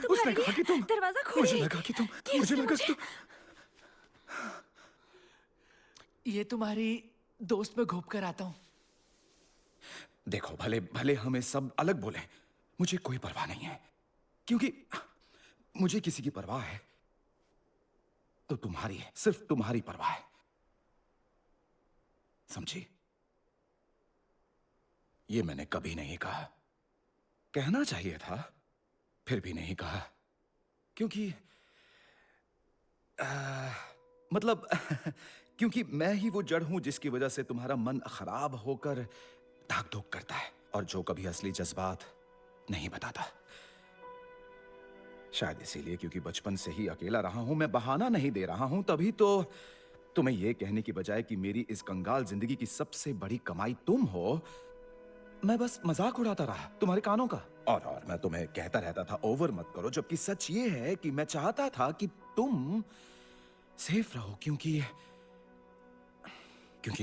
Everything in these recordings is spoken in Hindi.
उसने कहा कि तुम, दरवाजा खोलिए। मुझे लगा कि तुम, मुझे लगा कि तुम। ये तुम्हारी दोस्त में घोप कर आता हूं। देखो, भले भले हमें सब अलग बोले, मुझे कोई परवाह नहीं है, क्योंकि मुझे किसी की परवाह है तो तुम्हारी है, सिर्फ तुम्हारी परवाह है, समझी? ये मैंने कभी नहीं कहा, कहना चाहिए था, फिर भी नहीं कहा, क्योंकि मतलब क्योंकि मैं ही वो जड़ हूं जिसकी वजह से तुम्हारा मन खराब होकर धाक धूक करता है, और जो कभी असली जज्बात नहीं बताता। शायद इसीलिए, क्योंकि बचपन से ही अकेला रहा हूं, मैं बहाना नहीं दे रहा हूं, तभी तो तुम्हें यह कहने की बजाय कि मेरी इस कंगाल जिंदगी की सबसे बड़ी कमाई तुम हो, मैं बस मजाक उड़ाता रहा तुम्हारे कानों का। और मैं तुम्हें कहता रहता था ओवर मत करो, जबकि सच ये है कि मैं चाहता था कि तुम सेफ रहो, क्योंकि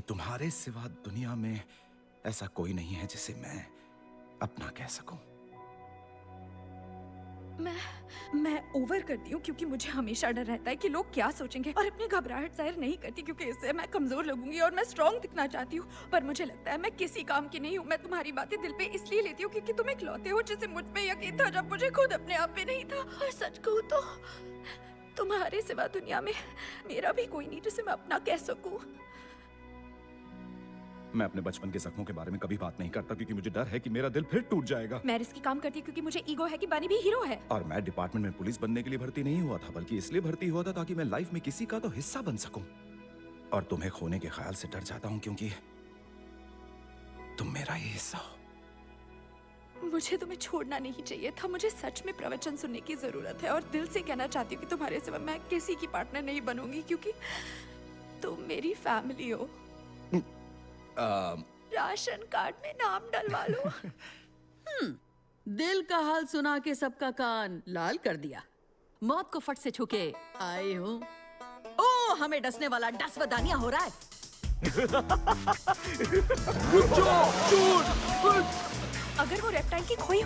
तुम्हारे सिवा दुनिया में ऐसा कोई नहीं है जिसे मैं अपना कह सकूं। मैं ओवर करती हूँ क्योंकि मुझे हमेशा डर रहता है कि लोग क्या सोचेंगे, और अपनी घबराहट जाहिर नहीं करती क्योंकि इससे मैं कमजोर लगूंगी और मैं स्ट्रॉन्ग दिखना चाहती हूँ। पर मुझे लगता है मैं किसी काम की नहीं हूँ। मैं तुम्हारी बातें दिल पे इसलिए लेती हूँ क्योंकि तुम इकलौते हो जिसे मुझ पे यकीन था जब मुझे खुद अपने आप पे नहीं था। और सच कहूँ तो तुम्हारे सिवा दुनिया में मेरा भी कोई नहीं जिसे मैं अपना कह सकूं। मैं अपने बचपन के जख्मों के बारे में कभी बात नहीं करता, क्योंकि मुझे डर है कि मेरा दिल फिर टूट जाएगा। मैं रिस्की काम करती हूँ क्योंकि मुझे ईगो है कि बनी भी हीरो है। और मैं डिपार्टमेंट में पुलिस बनने के लिए भर्ती नहीं हुआ था, बल्कि इसलिए भर्ती हुआ था ताकि मैं लाइफ में किसी का तो हिस्सा बन सकूं। और तुम्हें खोने के ख्याल से डर जाता हूं, क्योंकि तुम मेरा ही हिस्सा हो। मुझे तुम्हें छोड़ना नहीं चाहिए था। मुझे सच में प्रवचन सुनने की जरूरत है, और दिल से कहना चाहती हूँ कि तुम्हारे सिवा मैं किसी की पार्टनर नहीं बनूंगी, क्योंकि तुम मेरी फैमिली हो। राशन कार्ड में नाम डलवा लो। दिल का हाल सुना के सबका कान लाल कर दिया। मौत को फट से छुके आई हूँ। ओ, हमें डसने वाला डसवदानिया हो रहा है। अगर वो रेप्टाइल की खोई